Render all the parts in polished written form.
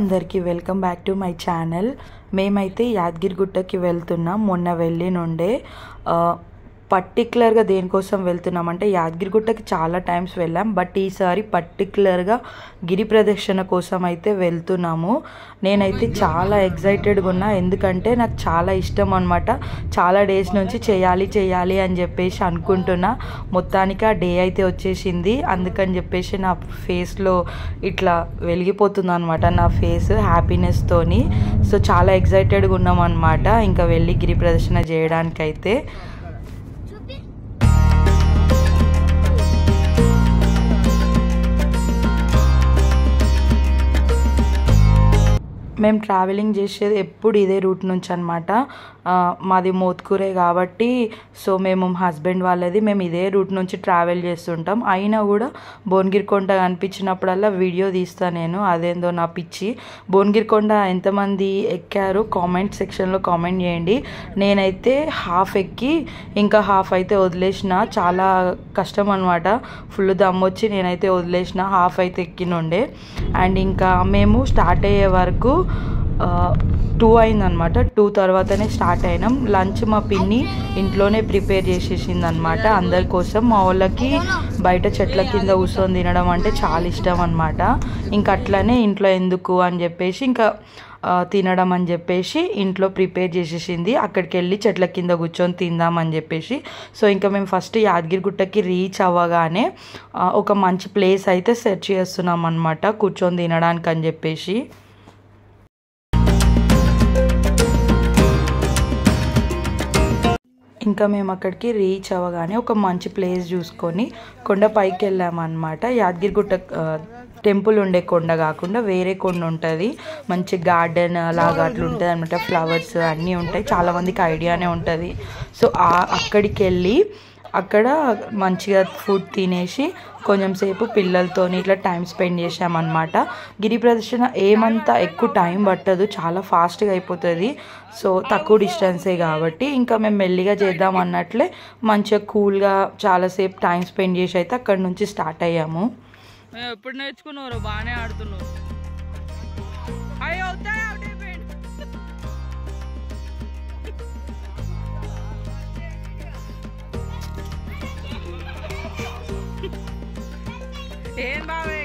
అందరికీ welcome back to my channel. మేమైతే యాదగిరిగుట్టకి వెళ్తున్నాం. మొన్న వెళ్ళి నుండే పర్టికులర్గా దేనికోసం వెళ్తున్నామంటే యాదగిరిగుట్టకి చాలా టైమ్స్ వెళ్ళాం, బట్ ఈసారి పర్టికులర్గా గిరి ప్రదక్షిణ కోసం అయితే వెళ్తున్నాము. నేనైతే చాలా ఎగ్జైటెడ్గా ఉన్నా, ఎందుకంటే నాకు చాలా ఇష్టం అనమాట. చాలా డేస్ నుంచి చేయాలి అని చెప్పేసి అనుకుంటున్నా. మొత్తానికి ఆ డే అయితే వచ్చేసింది. అందుకని చెప్పేసి నా ఫేస్లో ఇట్లా వెలిగిపోతుంది అనమాట, నా ఫేస్ హ్యాపీనెస్తోని. సో చాలా ఎగ్జైటెడ్గా ఉన్నాం అనమాట ఇంకా వెళ్ళి గిరి ప్రదక్షిణ చేయడానికైతే. మేము ట్రావెలింగ్ చేసేది ఎప్పుడు ఇదే రూట్ నుంచి అనమాట. మాది మోత్కూరే కాబట్టి సో మేము హస్బెండ్ వాళ్ళది మేము ఇదే రూట్ నుంచి ట్రావెల్ చేస్తుంటాం. అయినా కూడా భువనగిరి కొండ కనిపించినప్పుడల్లా వీడియో తీస్తాను నేను. అదేందో నా పిచ్చి. భువనగిరి కొండ ఎంతమంది ఎక్కారు కామెంట్ సెక్షన్లో కామెంట్ చేయండి. నేనైతే హాఫ్ ఎక్కి ఇంకా హాఫ్ అయితే వదిలేసిన. చాలా కష్టం అనమాట, ఫుల్ దమ్మొచ్చి నేనైతే వదిలేసిన. హాఫ్ అయితే ఎక్కినుండే. అండ్ ఇంకా మేము స్టార్ట్ అయ్యే వరకు 2 అయిందనమాట. 2 తర్వాతనే స్టార్ట్ అయినాం. లంచ్ మా పిన్ని ఇంట్లోనే ప్రిపేర్ చేసేసింది అనమాట అందరి కోసం. మా వాళ్ళకి బయట చెట్ల కింద కూర్చొని తినడం అంటే చాలా ఇష్టం అనమాట. ఇంకా అట్లనే ఇంట్లో ఎందుకు అని చెప్పేసి ఇంకా తినడం అని చెప్పేసి ఇంట్లో ప్రిపేర్ చేసేసింది. అక్కడికి వెళ్ళి చెట్ల కింద కూర్చొని తిందామని చెప్పేసి. సో ఇంకా మేము ఫస్ట్ యాదగిరిగుట్టకి రీచ్ అవ్వగానే ఒక మంచి ప్లేస్ అయితే సెర్చ్ చేస్తున్నాం అనమాట కూర్చొని తినడానికి అని చెప్పేసి. ఇంకా మేము అక్కడికి రీచ్ అవ్వగానే ఒక మంచి ప్లేస్ చూసుకొని కొండ పైకి వెళ్ళామన్నమాట. యాదగిరిగుట్ట టెంపుల్ ఉండే కొండ కాకుండా వేరే కొండ ఉంటుంది, మంచి గార్డెన్ లాగా అట్లా ఉంటుంది అనమాట. ఫ్లవర్స్ అన్నీ ఉంటాయి, చాలామందికి ఐడియానే ఉంటుంది. సో అక్కడికి వెళ్ళి అక్కడ మంచిగా ఫుడ్ తినేసి కొంచెం సేపు పిల్లలతో ఇట్లా టైం స్పెండ్ చేసామన్నమాట. గిరి ప్రదర్శన ఏమంతా ఎక్కువ టైం పట్టదు, చాలా ఫాస్ట్గా అయిపోతుంది. సో తక్కువ డిస్టెన్సే కాబట్టి ఇంకా మేము మెల్లిగా చేద్దాం అన్నట్లే మంచిగా కూల్గా చాలాసేపు టైం స్పెండ్ చేసి అయితే అక్కడి నుంచి స్టార్ట్ అయ్యాము. ఎప్పుడు నేర్చుకున్నారు? బాగానే ఆడుతున్నారు. ఏం బావే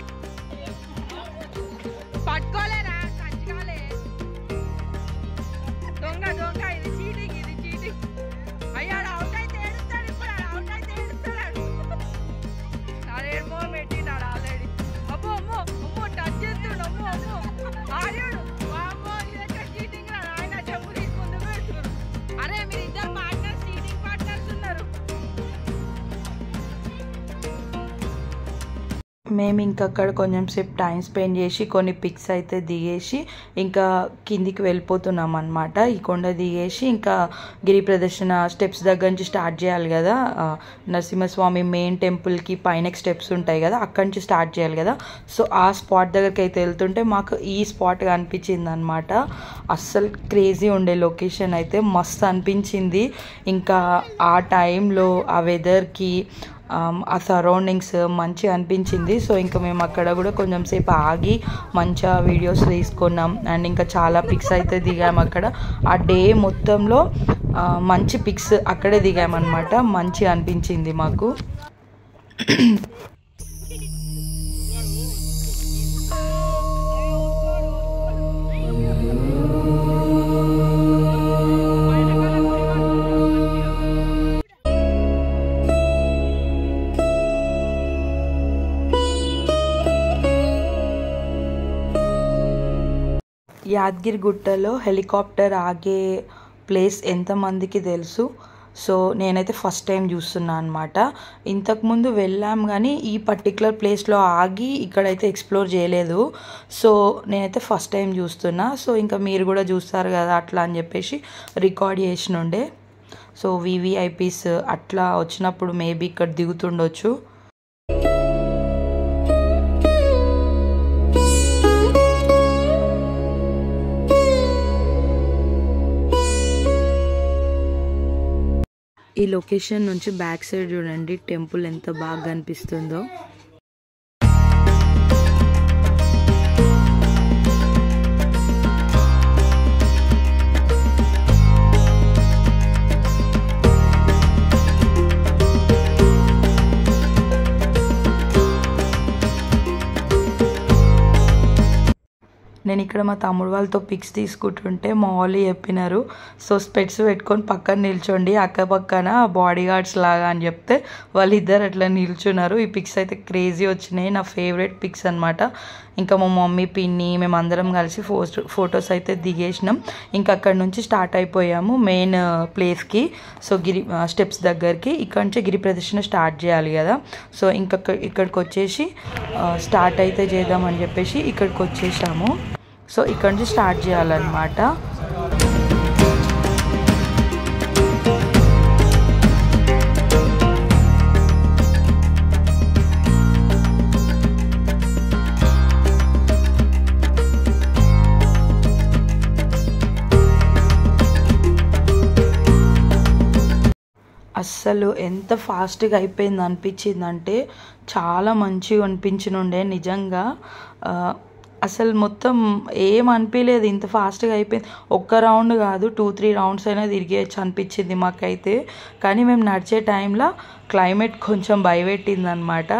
పట్టుకోలేరా? కంచుకోలే దొంగ దొంగ. ఇది చీటింగ్. అయ్యాడు అవుట్ అయితే ఏడుస్తాడు. ఇప్పుడు అవుట్ అయితే ఏడుస్తాడు. అదేమో పెట్టినాడు ఆల్రెడీ. అమ్మో టచ్ చేస్తుండు. అమ్మో ఆడాడు. అమ్మో ఇదెక్కడ చీటింగ్ రా ఆయన. చెప్పు తీసుకుంటూ పెడుతున్నారు. అరే మీరు ఇద్దరు పార్ట్నర్స్, చీటింగ్ పార్ట్నర్స్ ఉన్నారు. మేము ఇంకా అక్కడ కొంచెం సేపు టైం స్పెండ్ చేసి కొన్ని పిక్స్ అయితే దిగేసి ఇంకా కిందికి వెళ్ళిపోతున్నాం అనమాట. ఈ కొండ దిగేసి ఇంకా గిరి ప్రదర్శన స్టెప్స్ దగ్గర నుంచి స్టార్ట్ చేయాలి కదా. నరసింహస్వామి మెయిన్ టెంపుల్కి పైన స్టెప్స్ ఉంటాయి కదా, అక్కడి నుంచి స్టార్ట్ చేయాలి కదా. సో ఆ స్పాట్ దగ్గరికి అయితే వెళ్తుంటే మాకు ఈ స్పాట్ కనిపించింది అనమాట. అస్సలు క్రేజీ ఉండే లొకేషన్ అయితే మస్తు అనిపించింది. ఇంకా ఆ టైంలో ఆ వెదర్కి ఆ సరౌండింగ్స్ మంచిగా అనిపించింది. సో ఇంకా మేము అక్కడ కూడా కొంచెం సేపు ఆగి మంచిగా వీడియోస్ తీసుకున్నాం. అండ్ ఇంకా చాలా పిక్స్ అయితే దిగాము అక్కడ. ఆ డే మొత్తంలో మంచి పిక్స్ అక్కడే దిగామన్నమాట. మంచిగా అనిపించింది మాకు. యాదగిరిగుట్టలో హెలికాప్టర్ ఆగే ప్లేస్ ఎంతమందికి తెలుసు? సో నేనైతే ఫస్ట్ టైం చూస్తున్నా అనమాట. ఇంతకుముందు వెళ్ళాం కానీ ఈ పర్టికులర్ ప్లేస్లో ఆగి ఇక్కడైతే ఎక్స్ప్లోర్ చేయలేదు. సో నేనైతే ఫస్ట్ టైం చూస్తున్నా. సో ఇంకా మీరు కూడా చూస్తారు కదా అట్లా అని చెప్పేసి రికార్డ్ చేసినుండే. సో వివిఐపీస్ అట్లా వచ్చినప్పుడు మేబీ ఇక్కడ దిగుతుండొచ్చు. ఈ లొకేషన్ నుంచి బ్యాక్ సైడ్ చూడండి టెంపుల్ ఎంత బాగా కనిపిస్తుందో. నేను ఇక్కడ మా తమ్ముడు వాళ్ళతో పిక్స్ తీసుకుంటుంటే మా వాళ్ళు చెప్పినారు, సో స్పెట్స్ పెట్టుకొని పక్కన నిల్చోండి అక్క పక్కన బాడీ గార్డ్స్ లాగా అని చెప్తే వాళ్ళిద్దరు అట్లా నిల్చున్నారు. ఈ పిక్స్ అయితే క్రేజీ వచ్చినాయి, నా ఫేవరెట్ పిక్స్ అనమాట. ఇంకా మా మమ్మీ పిన్ని మేమందరం కలిసి ఫొటోస్ అయితే దిగేసినాం. ఇంకా అక్కడ నుంచి స్టార్ట్ అయిపోయాము మెయిన్ ప్లేస్కి. సో స్టెప్స్ దగ్గరికి ఇక్కడ నుంచి గిరి ప్రదర్శన స్టార్ట్ చేయాలి కదా. సో ఇంకా ఇక్కడికి వచ్చేసి స్టార్ట్ అయితే చేద్దామని చెప్పేసి ఇక్కడికి వచ్చేసాము. సో ఇక్కడ నుంచి స్టార్ట్ చేయాలన్నమాట. అస్సలు ఎంత ఫాస్ట్గా అయిపోయింది అనిపించిందంటే చాలా మంచిగా అనిపించినుండే నిజంగా. అసలు మొత్తం ఏం అనిపించలేదు, ఇంత ఫాస్ట్గా అయిపోయింది. ఒక్క రౌండ్ కాదు 2-3 రౌండ్స్ అయినా తిరిగేయచ్చు అనిపించింది మాకైతే. కానీ మేము నడిచే టైంలో క్లైమేట్ కొంచెం భయపెట్టింది అనమాట.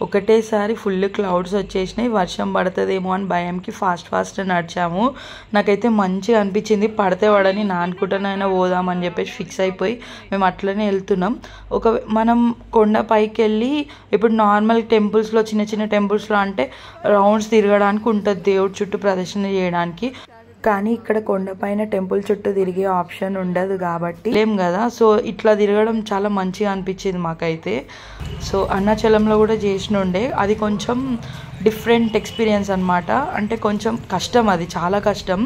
ఒకటేసారి ఫుల్ క్లౌడ్స్ వచ్చేసినాయి, వర్షం పడుతుందేమో అని భయంకి ఫాస్ట్ నడిచాము. నాకైతే మంచిగా అనిపించింది, పడితే పడని నా అనుకుంటానైనా పోదామని చెప్పేసి ఫిక్స్ అయిపోయి మేము అట్లనే వెళ్తున్నాం. మనం కొండ పైకి వెళ్ళి ఇప్పుడు నార్మల్ టెంపుల్స్లో చిన్న చిన్న టెంపుల్స్లో అంటే రౌండ్స్ తిరగడానికి ఉంటుంది దేవుడి చుట్టూ ప్రదర్శన చేయడానికి. కానీ ఇక్కడ కొండపైన టెంపుల్ చుట్టూ తిరిగే ఆప్షన్ ఉండదు కాబట్టి లేం కదా. సో ఇట్లా తిరగడం చాలా మంచిగా అనిపించింది మాకైతే. సో అరుణాచలంలో కూడా చేసినుండే, అది కొంచెం డిఫరెంట్ ఎక్స్పీరియన్స్ అనమాట. అంటే కొంచెం కష్టం, అది చాలా కష్టం.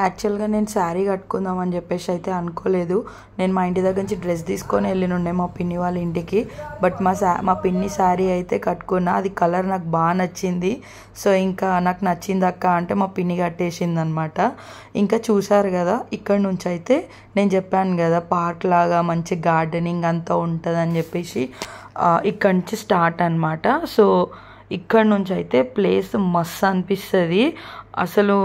యాక్చువల్గా నేను శారీ కట్టుకుందాం అని చెప్పేసి అయితే అనుకోలేదు. నేను మా ఇంటి దగ్గర నుంచి డ్రెస్ తీసుకొని వెళ్ళినుండే మా పిన్ని వాళ్ళ ఇంటికి. బట్ మా పిన్ని శారీ అయితే కట్టుకున్నా, అది కలర్ నాకు బాగా నచ్చింది. సో ఇంకా నాకు నచ్చింది అక్క అంటే మా పిన్ని కట్టేసింది అనమాట. ఇంకా చూసారు కదా, ఇక్కడ నుంచి అయితే నేను చెప్పాను కదా పార్క్ లాగా మంచి గార్డెనింగ్ అంతా ఉంటుందని చెప్పేసి ఇక్కడ నుంచి స్టార్ట్ అనమాట. సో ఇక్కడ నుంచి అయితే ప్లేస్ మస్తు అనిపిస్తుంది. అసలు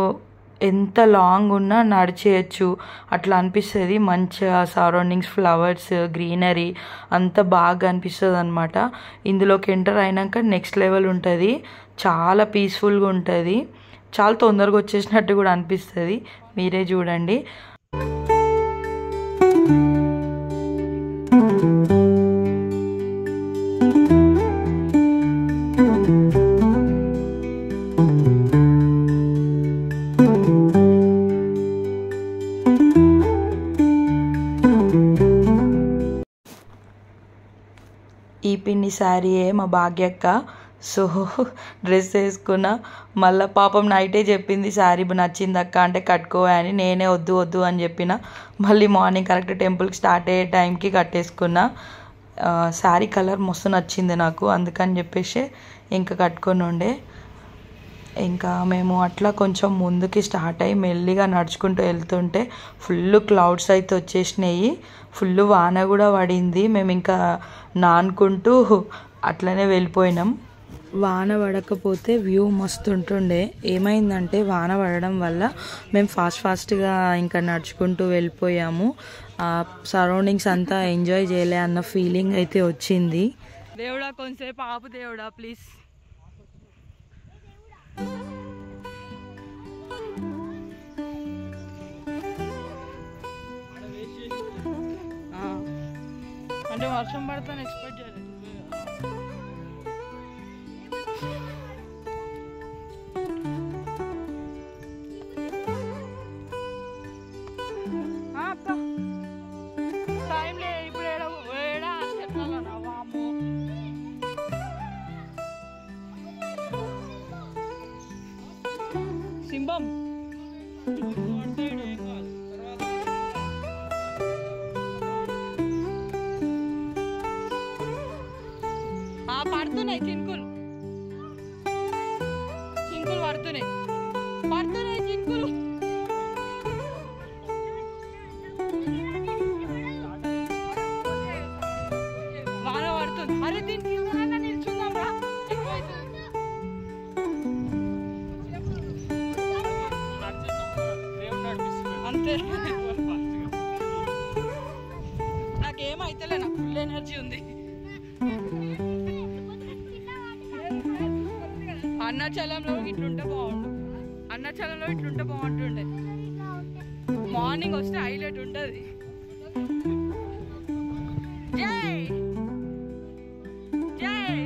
ఎంత లాంగ్ ఉన్నా నడిచేయచ్చు అట్లా అనిపిస్తుంది. మంచిగా సరౌండింగ్స్, ఫ్లవర్స్, గ్రీనరీ అంతా బాగా అనిపిస్తుంది అనమాట. ఇందులోకి ఎంటర్ అయినాక నెక్స్ట్ లెవెల్ ఉంటుంది, చాలా పీస్ఫుల్గా ఉంటుంది, చాలా తొందరగా వచ్చేసినట్టు కూడా అనిపిస్తుంది. మీరే చూడండి. ఈ పిన్ని శారీయే మా భాగ్యక్క. సో డ్రెస్ వేసుకున్న, మళ్ళీ పాపం నైటే చెప్పింది శారీ నచ్చింది అక్క అంటే కట్టుకో అని. నేనే వద్దు అని చెప్పిన. మళ్ళీ మార్నింగ్ కరెక్ట్ టెంపుల్కి స్టార్ట్ అయ్యే టైంకి కట్టేసుకున్నా. శారీ కలర్ మస్తు నచ్చింది నాకు, అందుకని చెప్పేసి ఇంకా కట్టుకొని ఉండే. ఇంకా మేము అట్లా కొంచెం ముందుకి స్టార్ట్ అయ్యి మెల్లిగా నడుచుకుంటూ వెళ్తుంటే ఫుల్ క్లౌడ్స్ అయితే వచ్చేసినాయి, ఫుల్ వాన కూడా పడింది. మేము ఇంకా నానుకుంటూ అట్లనే వెళ్ళిపోయినాం. వాన పడకపోతే వ్యూ మస్తు ఉంటుండే. ఏమైందంటే వాన పడడం వల్ల మేము ఫాస్ట్గా ఇంకా నడుచుకుంటూ వెళ్ళిపోయాము. సరౌండింగ్స్ అంతా ఎంజాయ్ చేయలే అన్న ఫీలింగ్ అయితే వచ్చింది. దేవుడా కొంచెంసేపు ఆపు దేవుడా ప్లీజ్. అంటే వర్షం పడతాను ఎక్స్పెక్ట్ చేయలేదు. టైం లేదు ఇప్పుడు ఏడా అని చెప్పాలా వాము. సింబం పడుతున్నాయి చినుకులు పడుతున్నాయి చినుకులు. వాన పడుతుంది. అరే దీనికి నిల్చుందాం రా, అంతే. నాకేమైతేలే, నాకు ఫుల్ ఎనర్జీ ఉంది. అరుణాచలంలో ఇట్లుంటే బాగుంటుండే. మార్నింగ్ వస్తే హైలైట్ ఉంటుంది. జై జై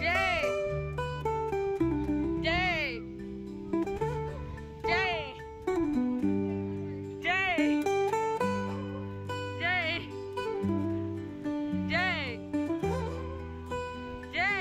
జై జై జై జై జై జై జై జై.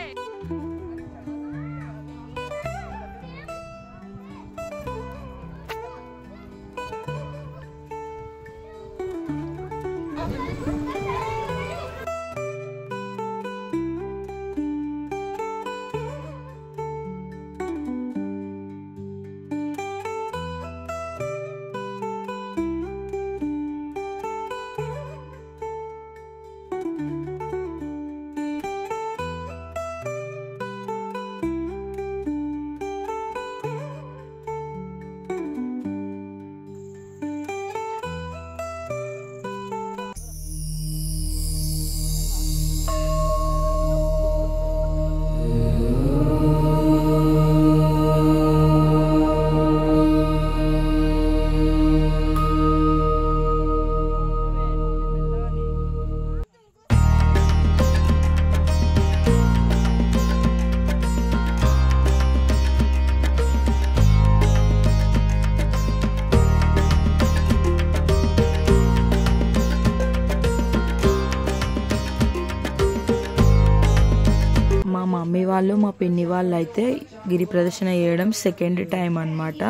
మా మమ్మీ వాళ్ళు మా పిన్ని వాళ్ళు అయితే గిరి ప్రదర్శన చేయడం సెకండ్ టైం అన్నమాట.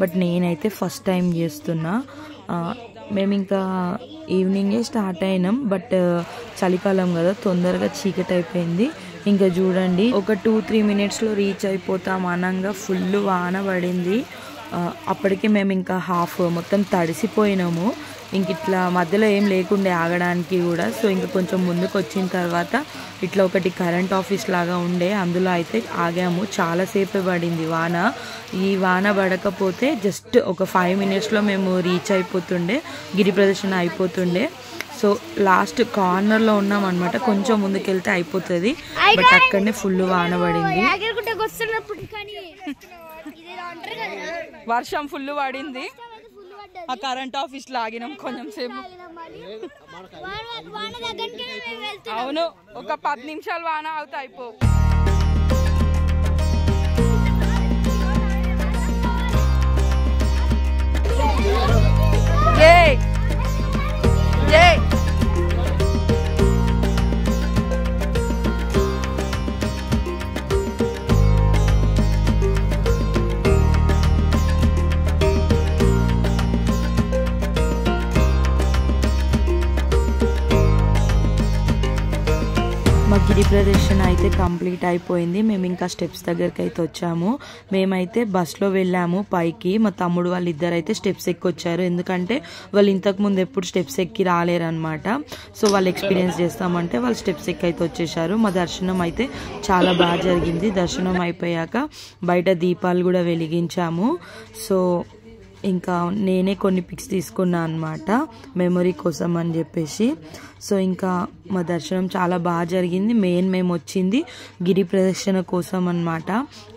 బట్ నేనైతే ఫస్ట్ టైం చేస్తున్నా. మేము ఇంకా ఈవినింగే స్టార్ట్ అయినాం. బట్ చలికాలం కదా, తొందరగా చీకటి అయిపోయింది. ఇంకా చూడండి, ఒక 2-3 మినిట్స్లో రీచ్ అయిపోతాం అనంగా ఫుల్ వాన పడింది. అప్పటికి మేము ఇంకా మొత్తం తడిసిపోయినాము. ఇంక ఇట్లా మధ్యలో ఏం లేకుండే ఆగడానికి కూడా. సో ఇంకా కొంచెం ముందుకు వచ్చిన తర్వాత ఇట్లా ఒకటి కరెంట్ ఆఫీస్ లాగా ఉండే, అందులో అయితే ఆగాము. చాలాసేపు పడింది వాన. ఈ వాన పడకపోతే జస్ట్ ఒక 5 మినిట్స్లో మేము రీచ్ అయిపోతుండే, గిరి ప్రదర్శన అయిపోతుండే. సో లాస్ట్ కార్నర్లో ఉన్నాం అనమాట, కొంచెం ముందుకెళ్తే అయిపోతుంది. బట్ అక్కడనే ఫుల్ వాన పడింది. వర్షం ఫుల్ పడింది. ఆ కరెంట్ ఆఫీస్ లాగినాం కొంచెం సేపు. అవును, ఒక 10 నిమిషాలు వాన అవుతా అయిపో. జై జై మా గిరి ప్రదర్శన అయితే కంప్లీట్ అయిపోయింది. మేము ఇంకా స్టెప్స్ దగ్గరికి అయితే వచ్చాము. మేమైతే బస్లో వెళ్ళాము పైకి. మా తమ్ముడు వాళ్ళు ఇద్దరు అయితే స్టెప్స్ ఎక్కి వచ్చారు, ఎందుకంటే వాళ్ళు ఇంతకుముందు ఎప్పుడు స్టెప్స్ ఎక్కి రాలేరనమాట. సో వాళ్ళు ఎక్స్పీరియన్స్ చేస్తామంటే వాళ్ళు స్టెప్స్ ఎక్కి అయితే వచ్చేసారు. మా దర్శనం అయితే చాలా బాగా జరిగింది. దర్శనం అయిపోయాక బయట దీపాలు కూడా వెలిగించాము. సో ఇంకా నేనే కొన్ని పిక్స్ తీసుకున్నా అనమాట మెమొరీ కోసం అని చెప్పేసి. సో ఇంకా మా దర్శనం చాలా బాగా జరిగింది. మేము వచ్చింది గిరి ప్రదక్షిణ కోసం అనమాట.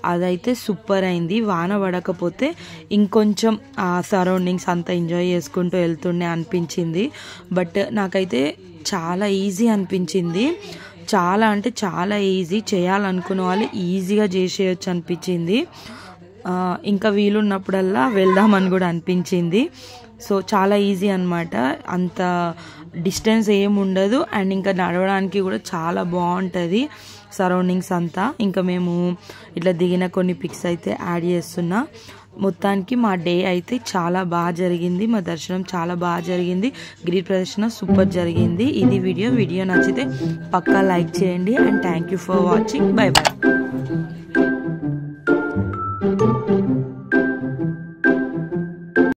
అదైతే సూపర్ అయింది. వాన పడకపోతే ఇంకొంచెం ఆ సరౌండింగ్స్ అంతా ఎంజాయ్ చేసుకుంటూ వెళ్తుండే అనిపించింది. బట్ నాకైతే చాలా ఈజీ అనిపించింది. చాలా అంటే చాలా ఈజీ, చేయాలనుకున్న వాళ్ళు ఈజీగా చేసేయచ్చు అనిపించింది. ఇంకా వీలున్నప్పుడల్లా వెళ్దామని కూడా అనిపించింది. సో చాలా ఈజీ అనమాట, అంత డిస్టెన్స్ ఏమి ఉండదు. అండ్ ఇంకా నడవడానికి కూడా చాలా బాగుంటుంది సరౌండింగ్స్ అంతా. ఇంకా మేము ఇట్లా దిగిన కొన్ని పిక్స్ అయితే యాడ్ చేస్తున్నా. మొత్తానికి మా డే అయితే చాలా బాగా జరిగింది. మా దర్శనం చాలా బాగా జరిగింది. గిరి ప్రదర్శన సూపర్ జరిగింది. ఇది వీడియో నచ్చితే పక్కా లైక్ చేయండి. And thank you for watching. Bye bye.